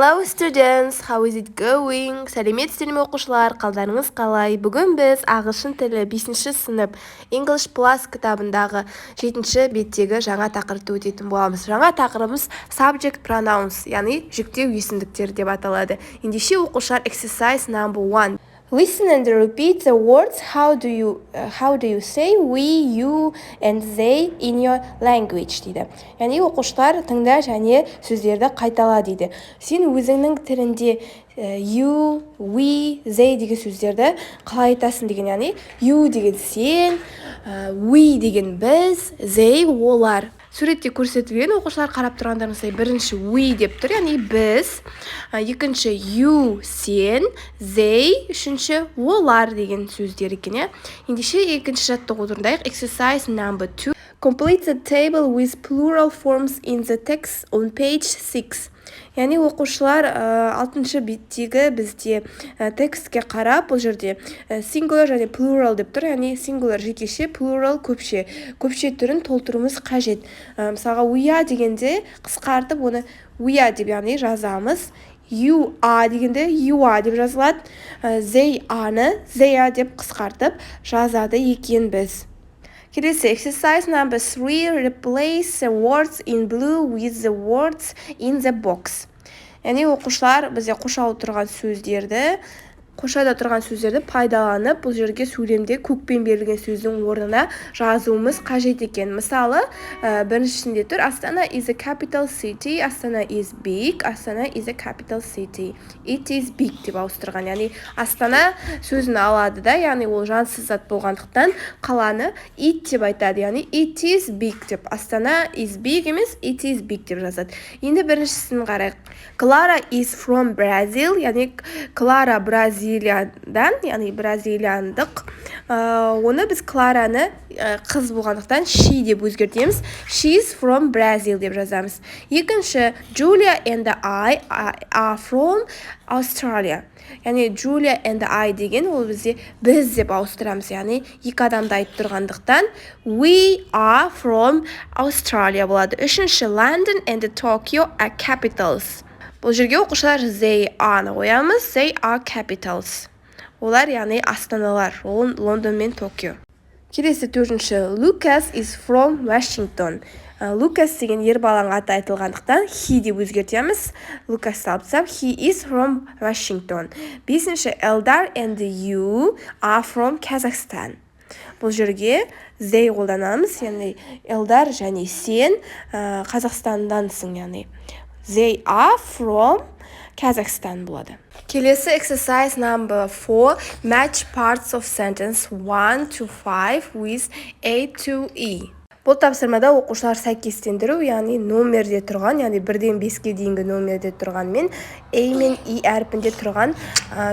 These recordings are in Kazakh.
Hello students, how is it going? Сәлеметсіздер ме оқушылар, қалдарыңыз қалай? Бүгін біз ағылшын тілі 5-ші сынып English Plus кітабындағы 7-ші беттегі жаңа тақырыпты өтетін боламыз. Жаңа тақырыбымыз subject pronouns, яғни жүктеу есімдіктері деп аталады. Ендеше оқушылар exercise number 1. Listen and repeat the words. How do you say we, you and they in your language дейді. Яғни оқушылар тыңда және сөздерді қайтала дейді. Сен өзіңнің тілінде you, we, they деген сөздерді қалай айтасың деген. Яғни you деген сен, we деген біз, they олар. Суретте көрсетілген оқушылар қарап тұрғандарыңыздай бірінші we деп тұр, яғни біз, екінші you сен, they, үшінші олар деген сөздер екен. Ендеше екінші жаттығу орындайық. Exercise number 2. Complete the table with plural forms in the text on page 6. Яғни оқушылар 6-шы беттегі бізде текстке қарап, бұл жерде singular және plural деп тұр, яғни singular жекеше, plural көпше. Көпше түрін толтыруымыз қажет. Мысалға we are дегенде қысқартып оны we are деп яғни жазамыз. You are дегенде you are деп жазылады. They are-ны they are деп қысқартып жазады екен біз. Келесі exercise number 3. Replace the words in blue with the words in the box. Яғни оқушылар бізде қошада тұрған сөздерді пайдаланып, бұл жерге сөйлемде көкпен берілген сөздің орнына жазуымыз қажет екен. Мысалы, біріншісінде тұр Астана is a capital city, Астана is big, Астана is a capital city. It is big деп ауыстырған. Яғни Астана сөзін алады да, яғни ол жансыз зат болғандықтан қаланы it деп айтады. Яғни it is big деп. Астана is big емес, it is big деп жазады. Енді біріншісін қарайық. Clara is from Brazil, яғни Clara Бразилиядан, яғни бразилияндық. Оны біз Клараны қыз болғандықтан she деп өзгертеміз. She is from Brazil деп жазамыз. Екінші, Julia and I are from Australia. Яғни Julia and I деген ол бізде біз деп ауыстырамыз. Яғни екі адамды айтып тұрғандықтан we are from Australia болады. Үшінші, London and Tokyo are capitals. Бұл жерге оқушылар they are-ны қоямыз. They are capitals. Олар яғни астаналар. Ол Лондон мен Токио. Келесі төртінші. Lucas is from Washington. Lucas деген ер баланың аты айтылғандықтан he деп өзгертеміз. Lucas алсақ he is from Washington. Бесінші. Eldar and you are from Kazakhstan. Бұл жерге they қолданамыз. Яғни Eldar және сен Қазақстандансың, яғни they are from Kazakhstan болады. Келесі exercise number 4. Match parts of sentence 1 to 5 with A to E. Бұл тапсырмада оқушылар сәйкестендіру, яғни номерде тұрған, яғни 1-ден 5-ке дейінгі номерде тұрған мен A мен E әрпінде тұрған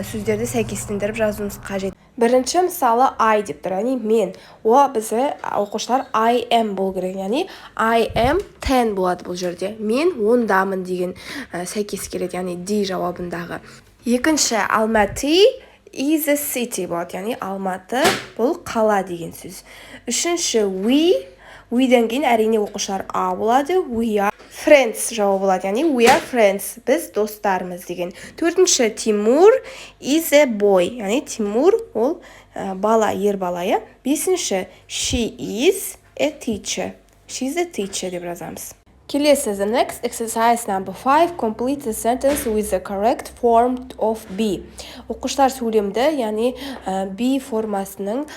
сөздерді сәйкестендіріп жазуымыз қажет. Бірінші мысалы I деп тұр, яғни мен. Бізде оқушылар I am болу керек, яғни I am 10 болады бұл жерде. Мен 10-дамын деген сәйкес келеді, яғни D жауабындағы. Екінші, Almaty is a city болады, яғни Алматы бұл қала деген сөз. Үшінші, we-ден кейін әрине оқушылар A болады. We are friends жауабы болады, яғни we are friends, біз достармыз деген. Төртінші, Тимур is a boy, яғни Тимур ол бала, ер бала. Бесінші, she is a teacher, she is a teacher деп жазамыз. Келесі, the next exercise number 5. Complete the sentence with the correct form of be. Оқушылар сөйлемді, яғни be формасының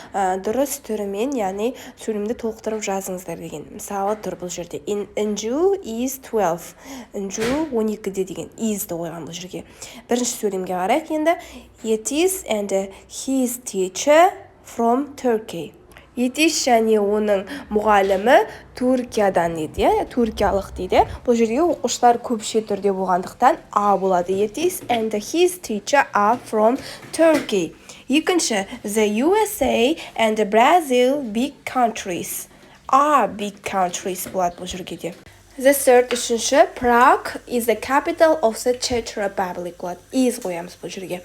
дұрыс түрімен, яғни сөйлемді толықтырып жазыңыздар деген. Мысалы тұр бұл жерде. Anju is 12. Anju 12-де деген is-ді қойған бұл жерге. Бірінші сөйлемге қарайық енді. Yetiz and his teacher from Turkey. Етиш және оның мұғалімі Түркиядан дейді, түркиялық дейді. Бұл жерге оқушылар көпше түрде болғандықтан A болады. Етиш and his teacher are from Turkey. Екінші, the USA and Brazil big countries. Are big countries болады бұл жерге де. The third, үшінші, Prague is the capital of the Czech Republic болады. Is қоямыз бұл жерге.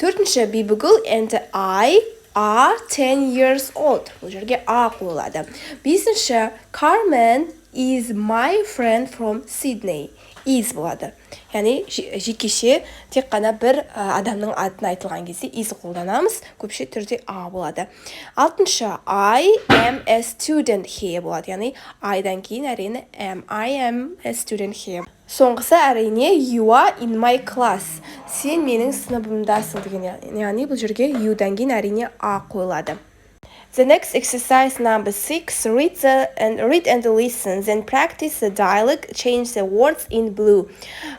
Төртінші, Bibugul and I are 10 years old. Бұл жерге A қойылады. Бесінші, Carmen is my friend from Sydney. is болады. Яғни жекеше тек қана бір адамның атын айтылған кезде is қолданамыз, көпше түрде a болады. 6-шы, I am a student here болады. Яғни I-дан кейін әрине I am a student here. Соңғысы әрине you are in my class. Сен менің сыныбымдасың деген. Яғни бұл жерге you-дан кейін әрине a қойылады. The next exercise number 6, read and listen, then practice the dialogue, change the words in blue.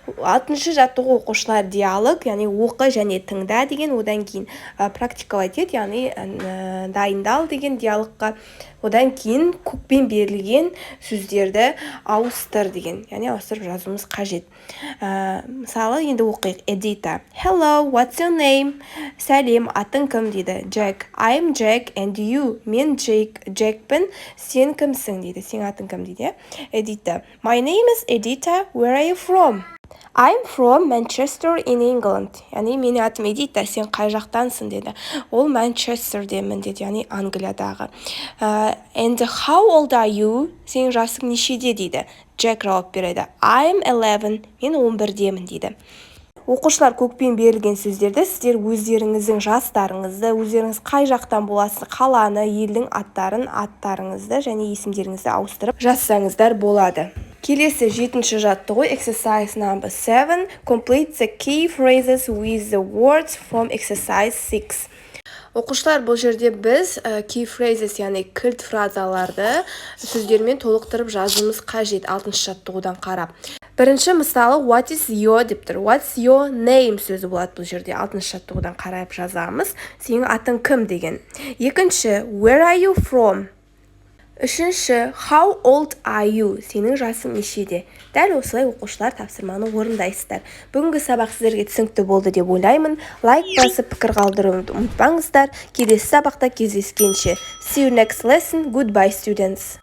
6-шы жаттығу оқушылар диалог, яғни оқы және тыңда деген, одан кейін практикалай етеді, яғни дайындал деген диалогқа, одан кейін көкпен берілген сөздерді ауыстыр деген, яғни ауыстырып жазуымыз қажет. Мысалы, енді оқиық. Эдита. Hello, what's your name? Сәлем, атың кім дейді. Jack. I'm Jack and you. Мен Jackпін, сен кімсің дейді. Сен атың кім дейді. Эдита. My name is Edita. Where are you from? I'm from Manchester in England. Яғни менің атым Эдита, сен қай жақтансың деді. Ол Манчестердемін деді, яғни Англиядағы. And how old are you? Сен жасың нешеде дейді. Jack жауап береді. I'm 11. Мен 11демін дейді. Оқушылар көкпен берілген сөздерді сіздер өздеріңіздің жастарыңызды, өздеріңіз қай жақтан боласыз, қаланы, елдің аттарыңызды және есімдеріңізді ауыстырып жазсаңыздар болады. Келесі 7-ші жаттығу exercise number 7, complete the key phrases with the words from exercise 6. Оқушылар, бұл жерде біз key phrases, яғни кілт фразаларды сөздермен толықтырып жазуымыз қажет 6-шы жаттығудан қарап. Бірінші мысалы what is your деп тұр. What's your name сөзі болады бұл жерде 6-шы жаттығудан қарап жазамыз. Сенің атың кім деген. Екінші where are you from? Үшінші how old are you? Сенің жасың нешеде? Дәл осылай оқушылар тапсырманы орындайсыздар. Бүгінгі сабақ сіздерге түсінікті болды деп ойлаймын. Лайк басып пікір қалдыруды ұмытпаңыздар. Келесі сабақта кездескенше. See you next lesson. Goodbye students.